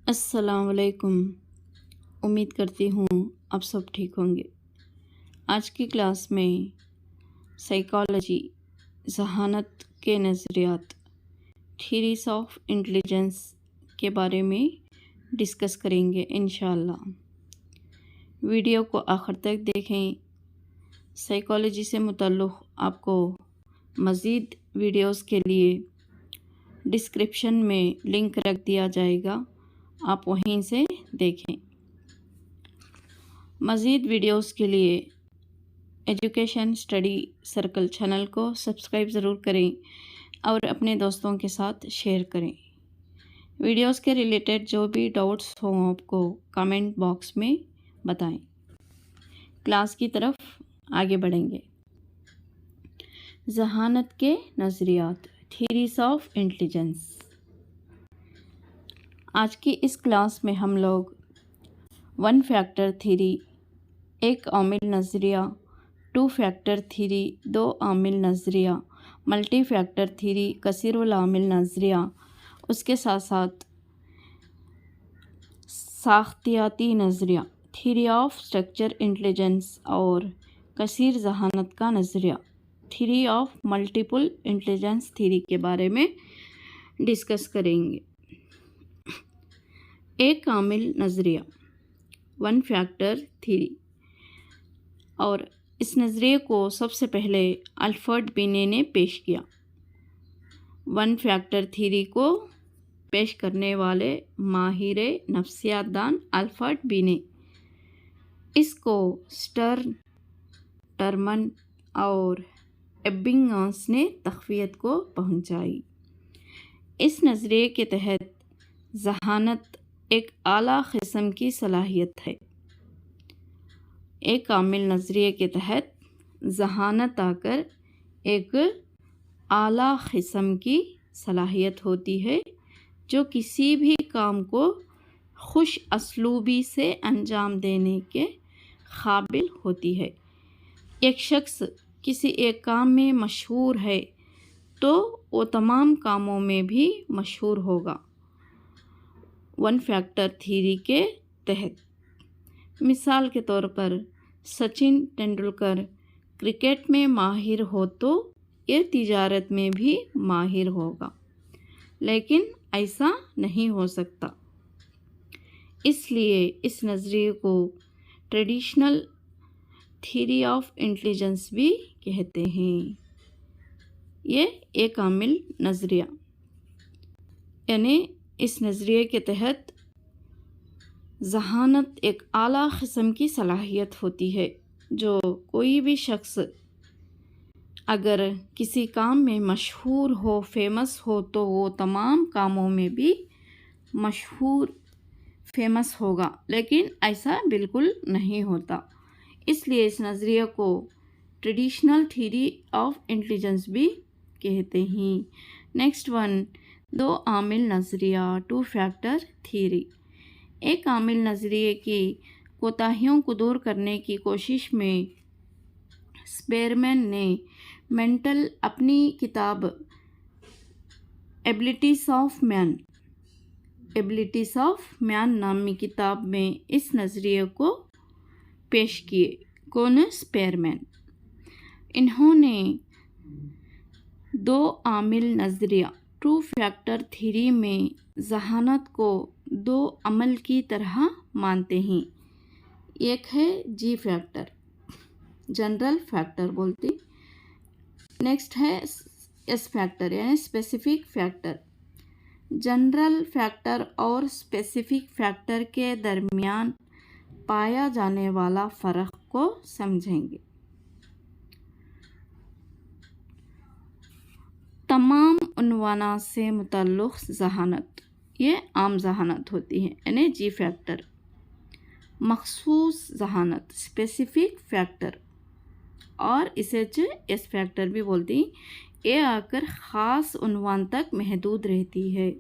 السلام علیکم۔ امید کرتی ہوں آپ سب ٹھیک ہوں گے۔ آج کی کلاس میں سائیکالوجی، ذہانت کے نظریات، تھیریز آف انٹیلیجنس کے بارے میں ڈسکس کریں گے انشاءاللہ۔ ویڈیو کو آخر تک دیکھیں۔ سائیکالوجی سے متعلق آپ کو مزید ویڈیوز کے لیے ڈسکرپشن میں لنک رکھ دیا جائے گا، آپ وہیں سے دیکھیں۔ مزید ویڈیوز کے لیے ایجوکیشن اسٹڈی سرکل چینل کو سبسکرائب ضرور کریں اور اپنے دوستوں کے ساتھ شیئر کریں۔ ویڈیوز کے ریلیٹڈ جو بھی ڈاؤٹس ہوں آپ کو کامنٹ باکس میں بتائیں۔ کلاس کی طرف آگے بڑھیں گے۔ ذہانت کے نظریات، تھیریز آف انٹیلیجنس۔ آج کی اس کلاس میں ہم لوگ ون فیکٹر تھیری، ایک عامل نظریہ، ٹو فیکٹر تھیری، دو عامل نظریہ، ملٹی فیکٹر تھیری، کثیر العامل نظریہ، اس کے ساتھ ساتھ ساختیاتی نظریہ، تھیری آف اسٹرکچر انٹیلیجنس اور کثیر ذہانت کا نظریہ، theory of multiple intelligence theory کے بارے میں ڈسکس کریں گے۔ ایک عامل نظریہ، ون فیکٹر تھیری، اور اس نظریے کو سب سے پہلے الفرڈ بینے نے پیش کیا۔ ون فیکٹر تھیری کو پیش کرنے والے ماہر نفسیات دان الفرڈ بینے، اس کو سٹرن، ٹرمن اور ایبنگاس نے تقویت کو پہنچائی۔ اس نظریے کے تحت ذہانت ایک اعلیٰ قسم کی صلاحیت ہے۔ ایک عامل نظریے کے تحت ذہانت آ کر ایک اعلیٰ قسم کی صلاحیت ہوتی ہے جو کسی بھی کام کو خوش اسلوبی سے انجام دینے کے قابل ہوتی ہے۔ ایک شخص کسی ایک کام میں مشہور ہے تو وہ تمام کاموں میں بھی مشہور ہوگا۔ ون فیکٹر تھیری کے تحت مثال کے طور پر سچن تندولکر کرکٹ میں ماہر ہو تو یہ تجارت میں بھی ماہر ہوگا، لیکن ایسا نہیں ہو سکتا۔ اس لیے اس نظریے کو ٹریڈیشنل تھیری آف انٹیلیجنس بھی کہتے ہیں۔ یہ ایک عامل نظریہ، یعنی اس نظریے کے تحت ذہانت ایک اعلیٰ قسم کی صلاحیت ہوتی ہے جو کوئی بھی شخص اگر کسی کام میں مشہور ہو، فیمس ہو تو وہ تمام کاموں میں بھی مشہور، فیمس ہوگا، لیکن ایسا بالکل نہیں ہوتا۔ اس لیے اس نظریے کو ٹریڈیشنل تھیری آف انٹیلیجنس بھی کہتے ہیں۔ نیکسٹ ون، دو عامل نظریہ، ٹو فیکٹر تھیری۔ ایک عامل نظریے کی کوتاہیوں کو دور کرنے کی کوشش میں اسپیرمین نے مینٹل اپنی کتاب ایبلٹیز آف مین نامی کتاب میں اس نظریے کو پیش کیے۔ کون؟ اسپیرمین۔ انہوں نے دو عامل نظریہ، ٹو فیکٹر تھیری میں ذہانت کو دو عمل کی طرح مانتے ہیں۔ ایک ہے جی فیکٹر، جنرل فیکٹر بولتے، نیکسٹ ہے ایس فیکٹر یعنی اسپیسیفک فیکٹر۔ جنرل فیکٹر اور اسپیسیفک فیکٹر کے درمیان پایا جانے والا فرق کو سمجھیں گے۔ تمام عنوانات سے متعلق ذہانت، یہ عام ذہانت ہوتی ہے یعنی جی فیکٹر۔ مخصوص ذہانت، اسپیسیفک فیکٹر، اور اسے ایس فیکٹر بھی بولتے ہیں، یہ آ کر خاص عنوان تک محدود رہتی ہے۔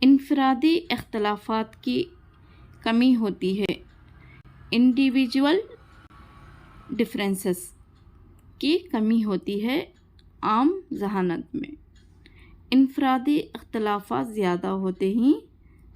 انفرادی اختلافات کی کمی ہوتی ہے، انڈیویجول ڈفرینسز کی کمی ہوتی ہے۔ عام ذہانت میں انفرادی اختلافات زیادہ ہوتے ہیں،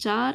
4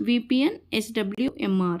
VPN-SWMR।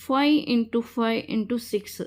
5 × 5 × 6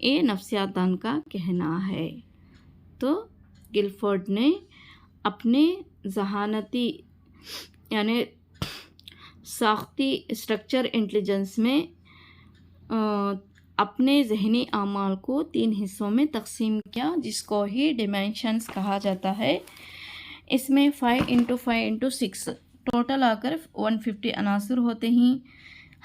یہ نفسیات دان کا کہنا ہے۔ تو گلفورڈ نے اپنے ذہانتی یعنی ساختی اسٹرکچر انٹیلیجنس میں اپنے ذہنی اعمال کو 3 حصوں میں تقسیم کیا، جس کو ہی ڈیمینشنز کہا جاتا ہے۔ اس میں 5x5x6 ٹوٹل آ کر 150 عناصر ہوتے ہیں۔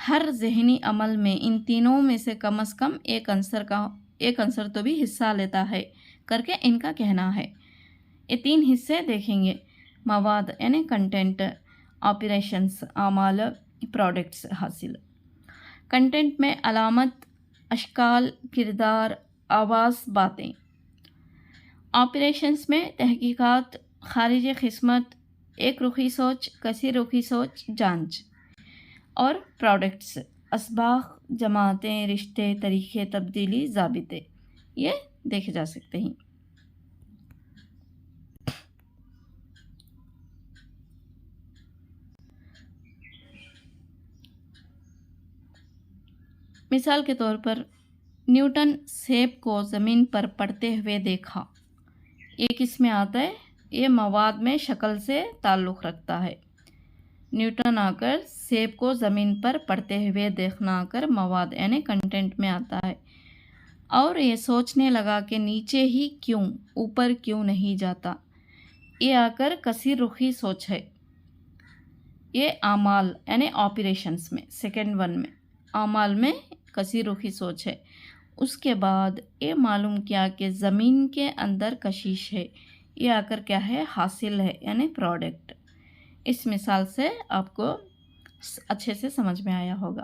ہر ذہنی عمل میں ان تینوں میں سے کم از کم ایک عنصر تو بھی حصہ لیتا ہے کر کے ان کا کہنا ہے۔ یہ 3 حصے دیکھیں گے: مواد یعنی کنٹینٹ، آپریشنز اعمال، پروڈکٹس حاصل۔ کنٹینٹ میں علامت، اشکال، کردار، آواز، باتیں۔ آپریشنز میں تحقیقات، خارجی قسمت، ایک رخی سوچ، کثیر رخی سوچ، جانچ۔ اور پروڈکٹس، اسباق، جماعتیں، رشتے، طریقے، تبدیلی، ضابطے، یہ دیکھے جا سکتے ہیں۔ مثال کے طور پر نیوٹن سیب کو زمین پر پڑتے ہوئے دیکھا، یہ کس میں آتا ہے؟ یہ مواد میں شکل سے تعلق رکھتا ہے۔ نیوٹن آ کر سیب کو زمین پر پڑتے ہوئے دیکھنا آ کر مواد یعنی کنٹینٹ میں آتا ہے، اور یہ سوچنے لگا کہ نیچے ہی کیوں، اوپر کیوں نہیں جاتا، یہ آ کر کثیر رخی سوچ ہے۔ یہ اعمال یعنی آپریشنز میں، سیکنڈ ون میں اعمال میں کثیر رخی سوچ ہے۔ اس کے بعد یہ معلوم کیا کہ زمین کے اندر کشش ہے، یہ آ کر کیا ہے؟ حاصل ہے یعنی پروڈکٹ۔ اس مثال سے آپ کو اچھے سے سمجھ میں آیا ہوگا۔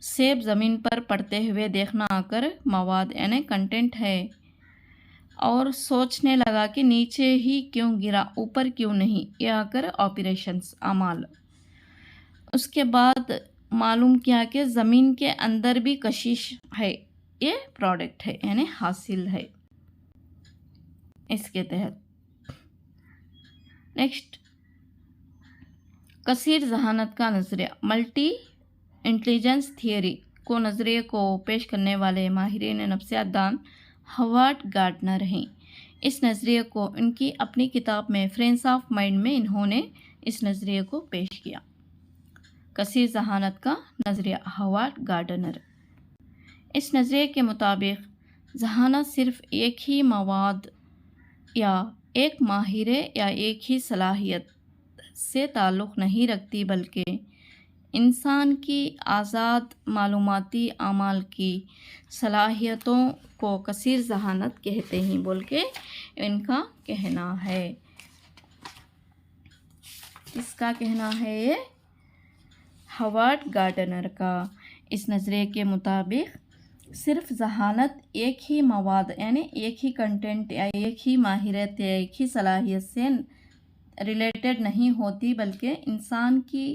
سیب زمین پر پڑتے ہوئے دیکھنا آ کر مواد یعنی کنٹینٹ ہے، اور سوچنے لگا کہ نیچے ہی کیوں گرا، اوپر کیوں نہیں، یہ آ کر آپریشنز اعمال۔ اس کے بعد معلوم کیا کہ زمین کے اندر بھی کشش ہے، یہ پروڈکٹ ہے یعنی حاصل ہے اس کے تحت۔ نیکسٹ، کثیر ذہانت کا نظریہ، ملٹی انٹیلیجنس تھیوری کو نظریے کو پیش کرنے والے ماہرین نفسیات دان ہاورڈ گارڈنر ہیں۔ اس نظریے کو ان کی اپنی کتاب میں فرینز آف مائنڈ میں انہوں نے اس نظریے کو پیش کیا۔ کثیر ذہانت کا نظریہ، ہاورڈ گارڈنر۔ اس نظریے کے مطابق ذہانت صرف ایک ہی مواد یا ایک ماہرے یا ایک ہی صلاحیت سے تعلق نہیں رکھتی، بلکہ انسان کی آزاد معلوماتی اعمال کی صلاحیتوں کو کثیر ذہانت کہتے ہیں بول کے ان کا کہنا ہے۔ کس کا کہنا ہے یہ؟ ہاورڈ گارڈنر کا۔ اس نظریے کے مطابق صرف ذہانت ایک ہی مواد یعنی ایک ہی کنٹینٹ یا ایک ہی ماہریت یا ایک ہی صلاحیت سے ریلیٹڈ نہیں ہوتی، بلکہ انسان کی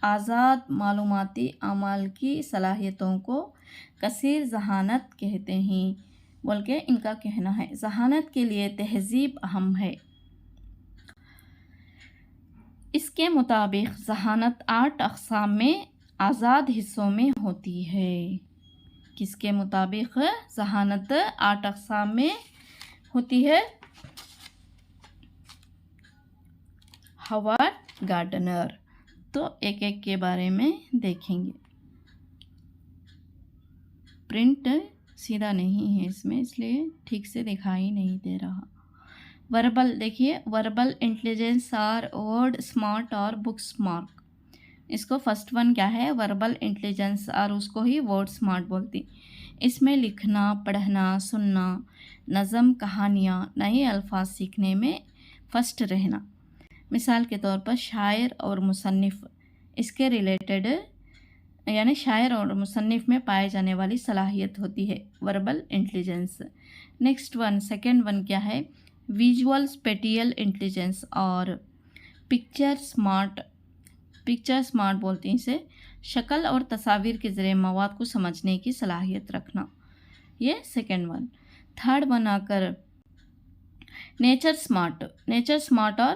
آزاد معلوماتی اعمال کی صلاحیتوں کو کثیر ذہانت کہتے ہیں بول کے ان کا کہنا ہے۔ ذہانت کے لیے تہذیب اہم ہے۔ اس کے مطابق ذہانت 8 اقسام میں آزاد حصوں میں ہوتی ہے۔ کس کے مطابق ذہانت 8 اقسام میں ہوتی ہے؟ Howard Gardner. تو ایک ایک کے بارے میں دیکھیں گے۔ پرنٹ سیدھا نہیں ہے اس میں، اس لیے ٹھیک سے دکھائی نہیں دے رہا۔ وربل دیکھیے، وربل انٹیلیجنس اور ورڈ سمارٹ اور بک سمارٹ۔ اس کو فرسٹ ون کیا ہے؟ وربل انٹیلیجنس، اور اس کو ہی ورڈ سمارٹ بولتی۔ اس میں لکھنا، پڑھنا، سننا، نظم، کہانیاں، نئے الفاظ سیکھنے میں فرسٹ رہنا۔ مثال کے طور پر شاعر اور مصنف، اس کے ریلیٹڈ یعنی شاعر اور مصنف میں پائے جانے والی صلاحیت ہوتی ہے verbal intelligence. Next one, second one کیا ہے؟ ویژول اسپیٹیل انٹیلیجنس اور پکچر سمارٹ۔ پکچر سمارٹ بولتے ہیں اسے، شکل اور تصاویر کے ذریعے مواد کو سمجھنے کی صلاحیت رکھنا، یہ سیکنڈ ون۔ تھرڈ ون آ کر نیچر سمارٹ۔ نیچر سمارٹ اور